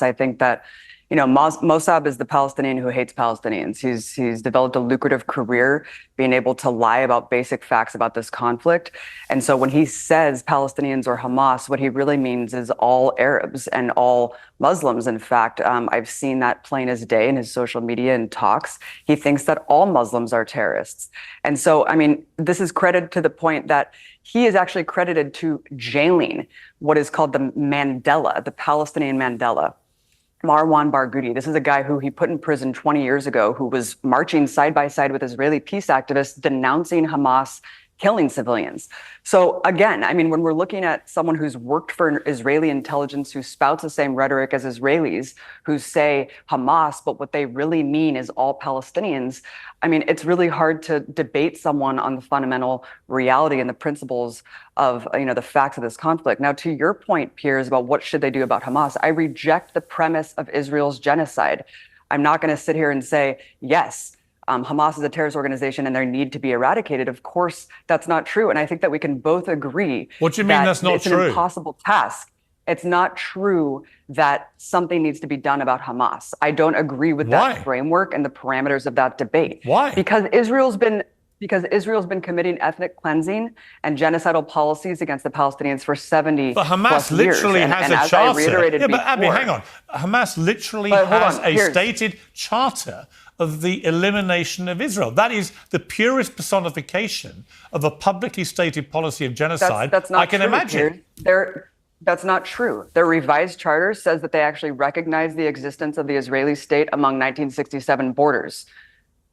I think that, Mossab is the Palestinian who hates Palestinians. He's developed a lucrative career being able to lie about basic facts about this conflict. And so when he says Palestinians or Hamas, what he really means is all Arabs and all Muslims. In fact, I've seen that plain as day in his social media and talks. He thinks that all Muslims are terrorists. And so, this is credited to the point that he is actually credited to jailing what is called the Mandela, the Palestinian Mandela. Marwan Barghouti. This is a guy who he put in prison 20 years ago, who was marching side by side with Israeli peace activists denouncing Hamas killing civilians. So again, when we're looking at someone who's worked for Israeli intelligence, who spouts the same rhetoric as Israelis, who say Hamas, but what they really mean is all Palestinians. It's really hard to debate someone on the fundamental reality and the principles of, the facts of this conflict. Now, to your point, Piers, about what should they do about Hamas, I reject the premise of Israel's genocide. I'm not going to sit here and say, yes, Hamas is a terrorist organization and they need to be eradicated. Of course, that's not true. And I think that we can both agree. What do you mean that's not true? It's an impossible task. It's not true that something needs to be done about Hamas. I don't agree with that framework and the parameters of that debate. Why? Because Israel's been committing ethnic cleansing and genocidal policies against the Palestinians for 70 But Hamas plus literally years. has and a charter. But Abby, hang on. Hamas literally has a stated charter of the elimination of Israel. That is the purest personification of a publicly stated policy of genocide that's not I can true, imagine. That's not true. Their revised charter says that they actually recognize the existence of the Israeli state among 1967 borders.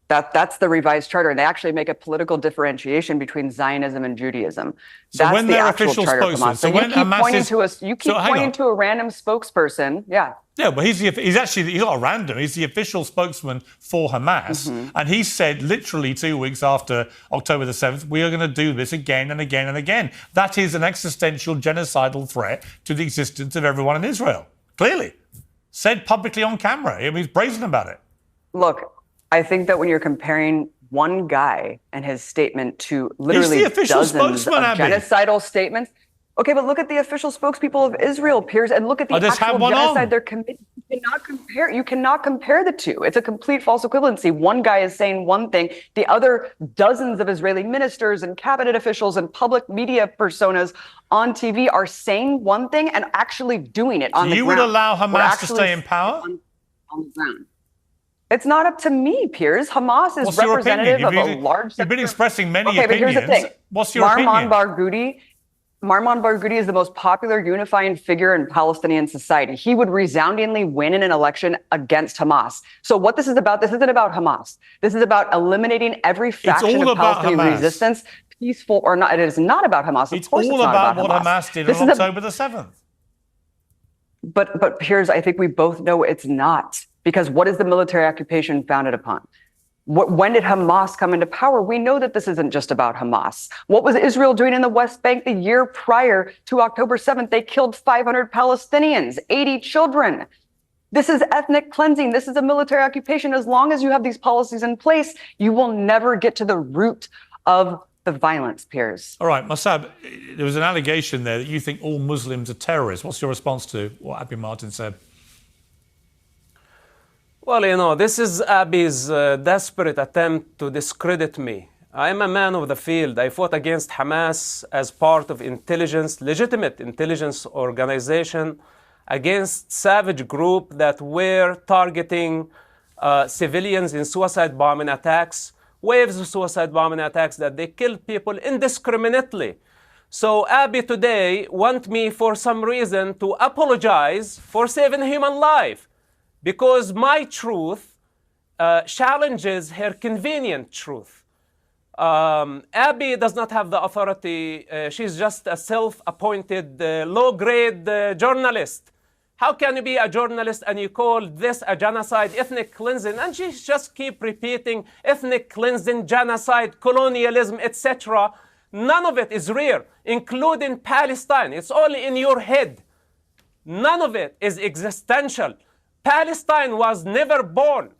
That's the revised charter. And they actually make a political differentiation between Zionism and Judaism. So that's when the their actual official charter of spokesman, Hamas. So you keep pointing to a random spokesperson. Yeah. Yeah, but he's not a random. He's the official spokesman for Hamas. Mm-hmm. And he said literally 2 weeks after October the 7th, we are going to do this again and again and again. That is an existential genocidal threat to the existence of everyone in Israel. Clearly. Said publicly on camera. He's brazen about it. Look, I think that when you're comparing one guy and his statement to literally dozens of genocidal statements. Okay, but look at the official spokespeople of Israel, Piers, and look at the actual genocide they're committing. You cannot compare the two. It's a complete false equivalency. One guy is saying one thing, the other dozens of Israeli ministers and cabinet officials and public media personas on TV are saying one thing and actually doing it on the ground. You would allow Hamas to stay in power? On the ground. It's not up to me, Piers. Hamas is representative of a large sector. You've been expressing many opinions. But here's the thing. What's your opinion? Marwan Barghouti is the most popular unifying figure in Palestinian society. He would resoundingly win in an election against Hamas. So what this is about, this isn't about Hamas. This is about eliminating every faction of Palestinian resistance, peaceful or not. It is not about Hamas. It's all about what Hamas did on October the 7th. But Piers, I think we both know it's not. Because what is the military occupation founded upon? When did Hamas come into power? We know that this isn't just about Hamas. What was Israel doing in the West Bank the year prior to October 7th? They killed 500 Palestinians, 80 children. This is ethnic cleansing. This is a military occupation. As long as you have these policies in place, you will never get to the root of the violence, Piers. All right, Mossab, there was an allegation there that you think all Muslims are terrorists. What's your response to what Abby Martin said? Well, this is Abi's desperate attempt to discredit me. I'm a man of the field. I fought against Hamas as part of legitimate intelligence organization, against savage group that were targeting civilians in suicide bombing attacks, waves of suicide bombing attacks that they killed people indiscriminately. So Abi today want me for some reason to apologize for saving human life. Because my truth challenges her convenient truth. Abby does not have the authority. She's just a self-appointed low-grade journalist. How can you be a journalist and you call this a genocide, ethnic cleansing? And she just keep repeating ethnic cleansing, genocide, colonialism, etc. None of it is real, including Palestine. It's only in your head. None of it is existential. Palestine was never born.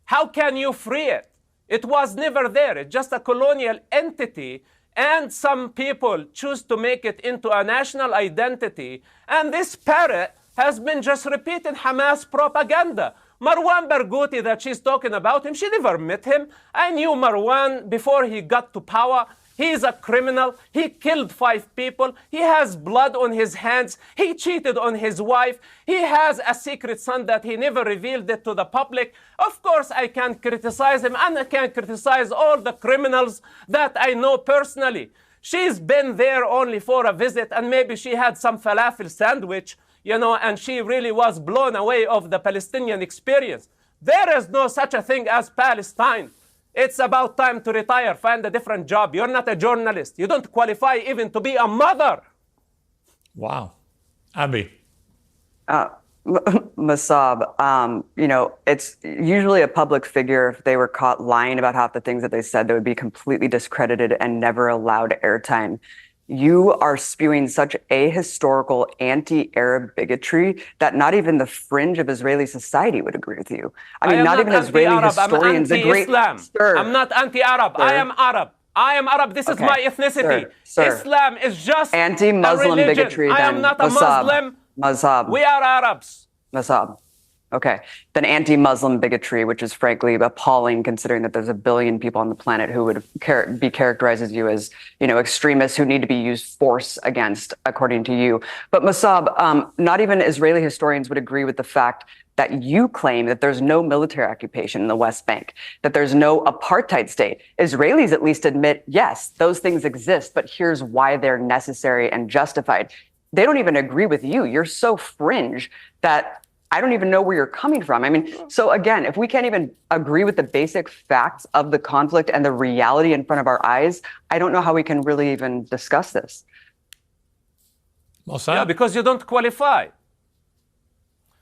How can you free it? It was never there. It's just a colonial entity, and some people choose to make it into a national identity. And this parrot has been just repeating Hamas propaganda. Marwan Barghouti that she's talking about him, she never met him. I knew Marwan before he got to power. He is a criminal. He killed 5 people. He has blood on his hands. He cheated on his wife. He has a secret son that he never revealed it to the public. Of course, I can criticize him, and I can criticize all the criminals that I know personally. She's been there only for a visit, and maybe she had some falafel sandwich, and she really was blown away of the Palestinian experience. There is no such a thing as Palestine. It's about time to retire, find a different job. You're not a journalist. You don't qualify even to be a mother. Wow. Abby. Masab, it's usually a public figure. If they were caught lying about half the things that they said, they would be completely discredited and never allowed airtime. You are spewing such ahistorical anti-Arab bigotry that not even the fringe of Israeli society would agree with you. I mean, not even Israeli historians. I'm anti-Islam. I'm not anti-Arab. Sir. I am Arab. I am Arab. This is my ethnicity. Sir. Islam is just anti-Muslim a religion. bigotry. I am not a Muslim. Mazhab. We are Arabs. Mazhab. Okay. Then anti-Muslim bigotry, which is frankly appalling considering that there's a billion people on the planet who would be characterized as you as, extremists who need to be used force against, according to you. But Masab, not even Israeli historians would agree with the fact that you claim that there's no military occupation in the West Bank, that there's no apartheid state. Israelis at least admit, yes, those things exist, but here's why they're necessary and justified. They don't even agree with you. You're so fringe that I don't even know where you're coming from. I mean, so again, if we can't even agree with the basic facts of the conflict and the reality in front of our eyes, I don't know how we can really even discuss this. What's that? Yeah, because you don't qualify.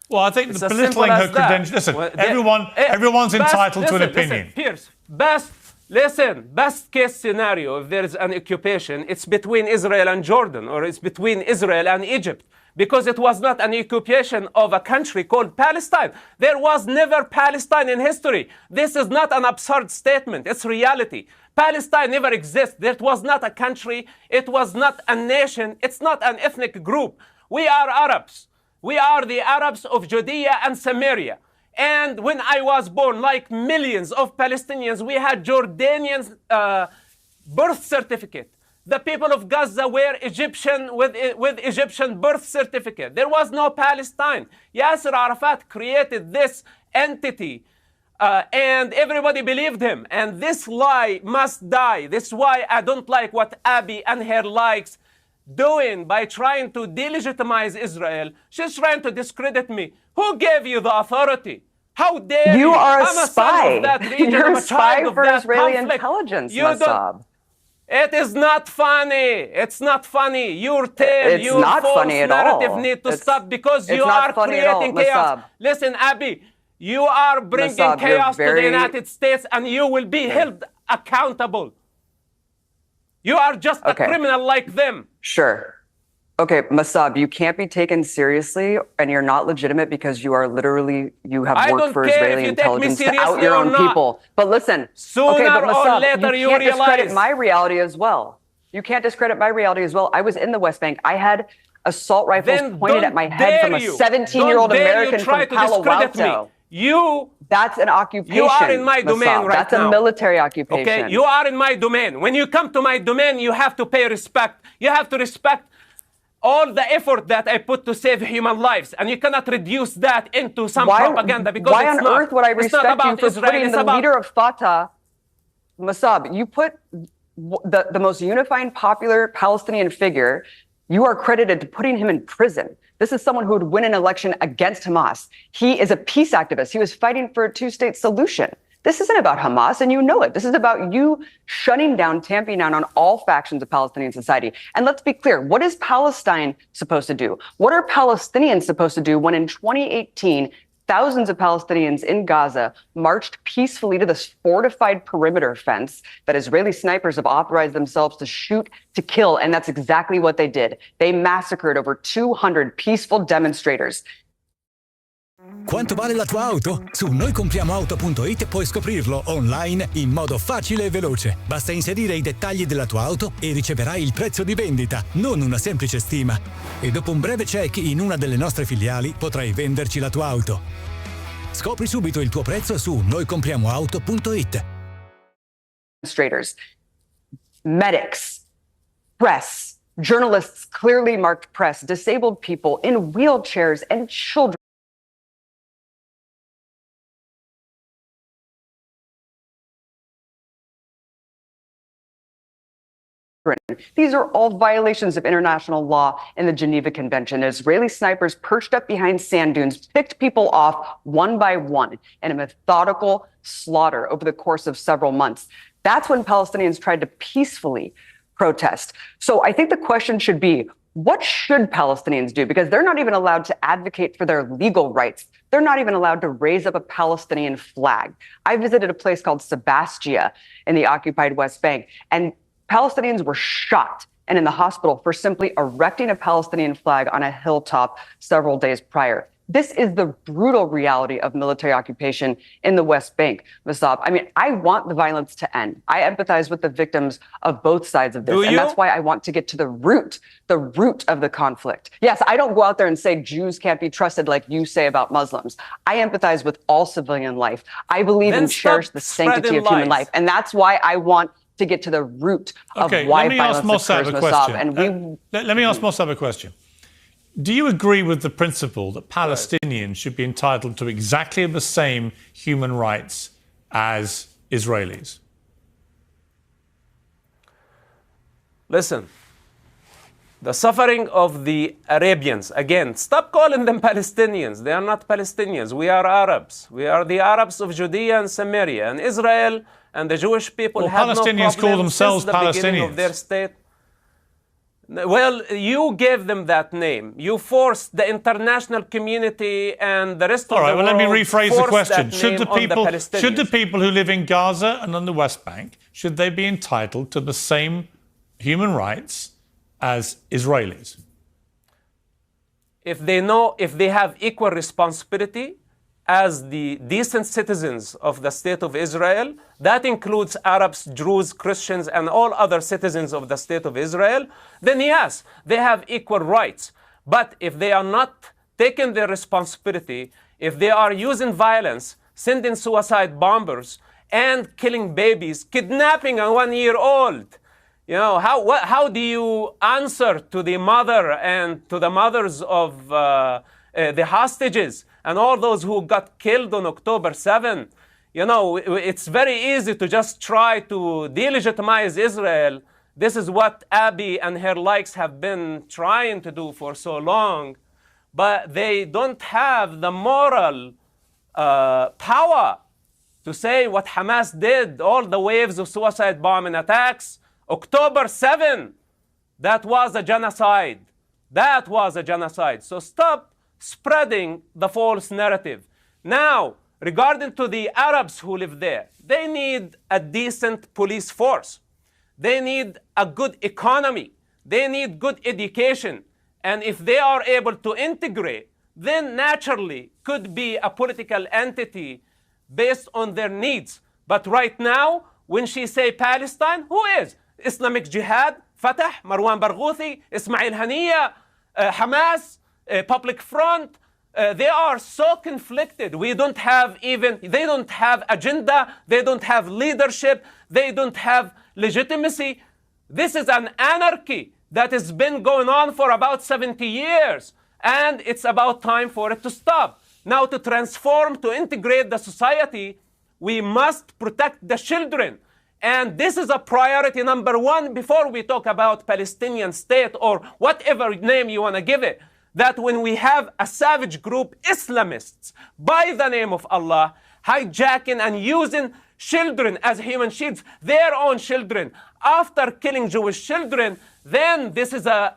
Well, I think the belittling her credentials. Listen, well, everyone's entitled to an opinion. Pierce, best case scenario, if there is an occupation, it's between Israel and Jordan, or it's between Israel and Egypt. Because it was not an occupation of a country called Palestine. There was never Palestine in history. This is not an absurd statement. It's reality. Palestine never exists. There was not a country. It was not a nation. It's not an ethnic group. We are Arabs. We are the Arabs of Judea and Samaria. And when I was born, like millions of Palestinians, we had Jordanian birth certificate. The people of Gaza were Egyptian with Egyptian birth certificate. There was no Palestine. Yasser Arafat created this entity, and everybody believed him. And this lie must die. This is why I don't like what Abby and her likes doing by trying to delegitimize Israel. She's trying to discredit me. Who gave you the authority? How dare you? You are a I'm spy. A son of that region. You're I'm a spy for Israeli conflict. intelligence, You Masab. It is not funny. It's not funny. Your tale, your false narrative need to stop because you are creating chaos. Listen, Abby, you are bringing chaos to the United States and you will be held accountable. You are just a criminal like them. Sure. Okay, Masab, you can't be taken seriously and you're not legitimate because you have worked for Israeli intelligence to out your own people. But listen, sooner but Masab, or later you can't discredit my reality as well. You can't discredit my reality as well. I was in the West Bank. I had assault rifles pointed at my head from a 17-year-old American from Palo Alto. That's an occupation. You are in my domain right now. That's a military occupation. Okay, you are in my domain. When you come to my domain, you have to pay respect. You have to respect all the effort that I put to save human lives, and you cannot reduce that into some propaganda because why on earth would I respect you for putting the leader of Fatah, Masab? You put the most unifying, popular Palestinian figure. You are credited to putting him in prison. This is someone who would win an election against Hamas. He is a peace activist. He was fighting for a two-state solution. This isn't about Hamas, and you know it. This is about you shutting down, tamping down on all factions of Palestinian society. And let's be clear, what is Palestine supposed to do? What are Palestinians supposed to do when in 2018, thousands of Palestinians in Gaza marched peacefully to this fortified perimeter fence that Israeli snipers have authorized themselves to shoot to kill? And that's exactly what they did. They massacred over 200 peaceful demonstrators. Quanto vale la tua auto? Su noicompriamoauto.it puoi scoprirlo online in modo facile e veloce. Basta inserire i dettagli della tua auto e riceverai il prezzo di vendita, non una semplice stima. E dopo un breve check in una delle nostre filiali potrai venderci la tua auto. Scopri subito il tuo prezzo su noicompriamoauto.it. Demonstrators, medics, press, journalists, clearly marked press, disabled people in wheelchairs, and children. These are all violations of international law and the Geneva Convention. Israeli snipers perched up behind sand dunes picked people off one by one in a methodical slaughter over the course of several months. That's when Palestinians tried to peacefully protest. So I think the question should be, what should Palestinians do? Because they're not even allowed to advocate for their legal rights. They're not even allowed to raise up a Palestinian flag. I visited a place called Sebastia in the occupied West Bank, and Palestinians were shot and in the hospital for simply erecting a Palestinian flag on a hilltop several days prior. This is the brutal reality of military occupation in the West Bank, Vasab. I mean, I want the violence to end. I empathize with the victims of both sides of this. Do and you? that's why I want to get to the root of the conflict. Yes, I don't go out there and say Jews can't be trusted like you say about Muslims. I empathize with all civilian life. I believe Then and cherish stop the sanctity spreading of human lies. life. And that's why I want to get to the root of why let me ask violence Mossab occurs, a Mossab. question. And Let me ask Mossab a question. Do you agree with the principle that Palestinians should be entitled to exactly the same human rights as Israelis? Listen, the suffering of the Arabians, again, stop calling them Palestinians. They are not Palestinians. We are Arabs. We are the Arabs of Judea and Samaria. And Israel and the Jewish people Well, have Palestinians no call problem themselves since the beginning of Palestinians. their state. Well, you gave them that name. You forced the international community and the rest All of right, the well, world. let me rephrase the forced question. that Should the name on people, Palestinians. should the people who live in Gaza and on the West Bank, should they be entitled to the same human rights as Israelis? If they have equal responsibility as the decent citizens of the state of Israel, that includes Arabs, Jews, Christians, and all other citizens of the state of Israel, then yes, they have equal rights. But if they are not taking their responsibility, if they are using violence, sending suicide bombers, and killing babies, kidnapping a 1-year-old, how do you answer to the mother and to the mothers of the hostages and all those who got killed on October 7? It's very easy to just try to delegitimize Israel. This is what Abiy and her likes have been trying to do for so long. But they don't have the moral power to say what Hamas did, all the waves of suicide bombing attacks. October 7, that was a genocide. That was a genocide. So stop spreading the false narrative. Now, regarding to the Arabs who live there, they need a decent police force. They need a good economy. They need good education. And if they are able to integrate, then naturally could be a political entity based on their needs. But right now, when she say Palestine, who is? Islamic Jihad, Fatah, Marwan Barghouthi, Ismail Haniyeh, Hamas, Public Front. They are so conflicted. They don't have agenda. They don't have leadership. They don't have legitimacy. This is an anarchy that has been going on for about 70 years. And it's about time for it to stop. Now, to transform, to integrate the society, we must protect the children. And this is a priority number one before we talk about Palestinian state or whatever name you want to give it. That when we have a savage group, Islamists, by the name of Allah, hijacking and using children as human shields, their own children, after killing Jewish children, then this is a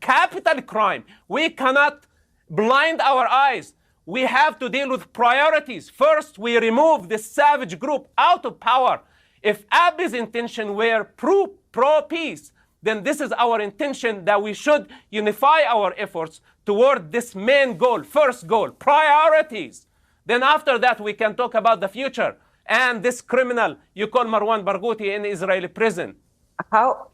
capital crime. We cannot blind our eyes. We have to deal with priorities. First, we remove this savage group out of power. If Abiy's intention were pro-peace, then this is our intention, that we should unify our efforts toward this main goal, first goal, priorities. Then after that, we can talk about the future and this criminal you call Marwan Barghouti in Israeli prison. How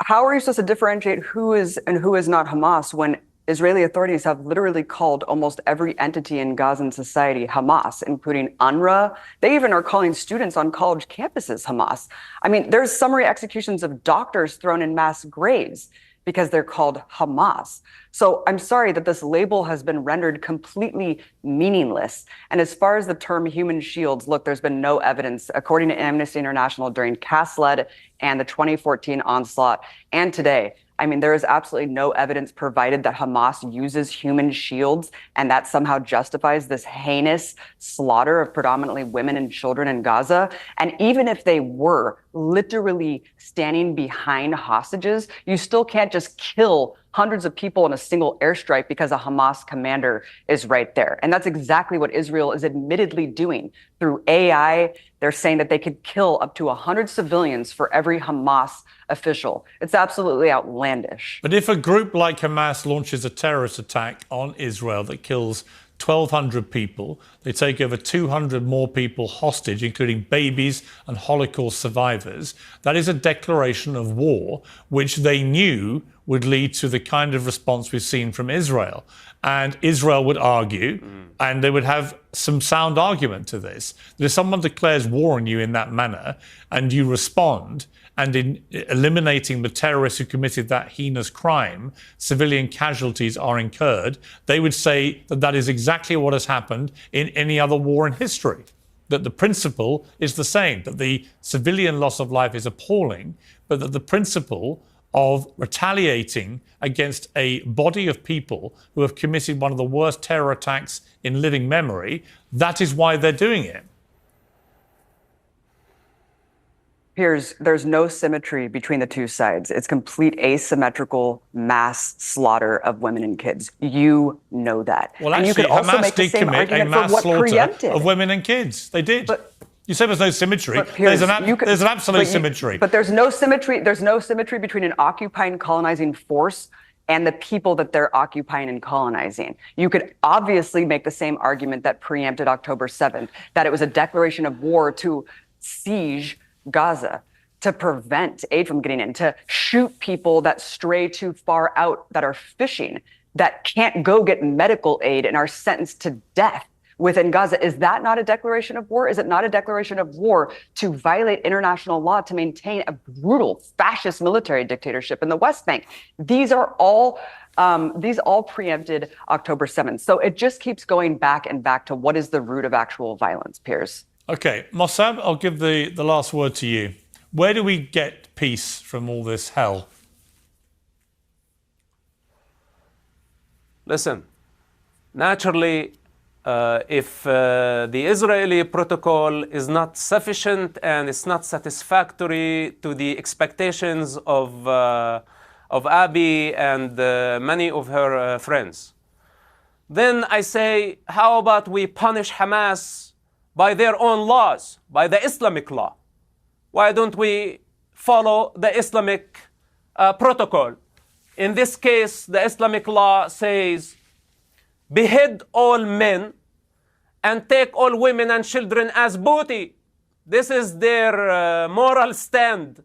are you supposed to differentiate who is and who is not Hamas when Israeli authorities have literally called almost every entity in Gazan society Hamas, including UNRWA? They even are calling students on college campuses Hamas. I mean, there's summary executions of doctors thrown in mass graves because they're called Hamas. So I'm sorry that this label has been rendered completely meaningless. And as far as the term human shields, look, there's been no evidence, according to Amnesty International, during Casled and the 2014 onslaught and today. I mean, there is absolutely no evidence provided that Hamas uses human shields and that somehow justifies this heinous slaughter of predominantly women and children in Gaza. And even if they were literally standing behind hostages, you still can't just kill hundreds of people in a single airstrike because a Hamas commander is right there. And that's exactly what Israel is admittedly doing. Through AI, they're saying that they could kill up to 100 civilians for every Hamas official. It's absolutely outlandish. But if a group like Hamas launches a terrorist attack on Israel that kills 1,200 people, they take over 200 more people hostage, including babies and Holocaust survivors, that is a declaration of war, which they knew would lead to the kind of response we've seen from Israel. And Israel would argue, and they would have some sound argument to this, that if someone declares war on you in that manner and you respond, and in eliminating the terrorists who committed that heinous crime, civilian casualties are incurred, they would say that that is exactly what has happened in any other war in history. That the principle is the same, that the civilian loss of life is appalling, but that the principle of retaliating against a body of people who have committed one of the worst terror attacks in living memory, that is why they're doing it. Piers, there's no symmetry between the two sides. It's complete asymmetrical mass slaughter of women and kids. You know that. Well, and actually, you could also Hamas make the did same commit a argument for mass what slaughter preempted. of women and kids. They did. But you said there's no symmetry. But Piers, there's an absolute symmetry. But there's no symmetry. There's no symmetry between an occupying, colonizing force and the people that they're occupying and colonizing. You could obviously make the same argument that preempted October 7th, that it was a declaration of war to siege Gaza, to prevent aid from getting in, to shoot people that stray too far out, that are fishing, that can't go get medical aid and are sentenced to death within Gaza. Is that not a declaration of war? Is it not a declaration of war to violate international law, to maintain a brutal fascist military dictatorship in the West Bank? These all preempted October 7th. So it just keeps going back and back to what is the root of actual violence, Piers. Okay, Mossab, I'll give the last word to you. Where do we get peace from all this hell? Listen, naturally, if the Israeli protocol is not sufficient and it's not satisfactory to the expectations of Abby and many of her friends, then I say, how about we punish Hamas by their own laws, by the Islamic law? Why don't we follow the Islamic protocol? In this case, the Islamic law says, behead all men and take all women and children as booty. This is their moral stand.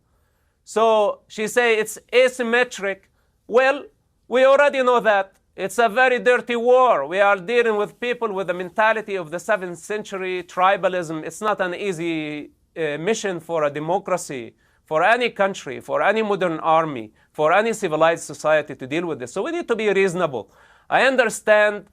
So she say it's asymmetric. Well, we already know that. It's a very dirty war. We are dealing with people with the mentality of the 7th century tribalism. It's not an easy mission for a democracy, for any country, for any modern army, for any civilized society to deal with this. So we need to be reasonable. I understand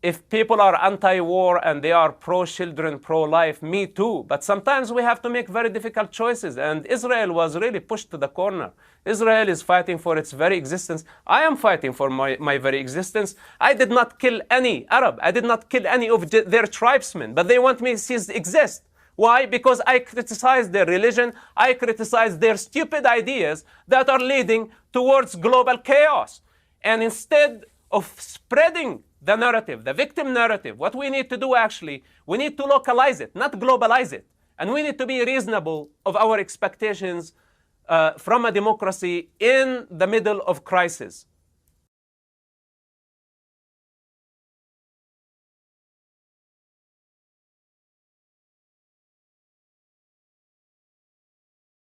if people are anti-war and they are pro-children, pro-life, me too. But sometimes we have to make very difficult choices. And Israel was really pushed to the corner. Israel is fighting for its very existence. I am fighting for my very existence. I did not kill any Arab. I did not kill any of their tribesmen. But they want me to exist. Why? Because I criticize their religion. I criticize their stupid ideas that are leading towards global chaos. And instead of spreading the narrative, the victim narrative, what we need to do actually, we need to localize it, not globalize it. And we need to be reasonable of our expectations from a democracy in the middle of crisis.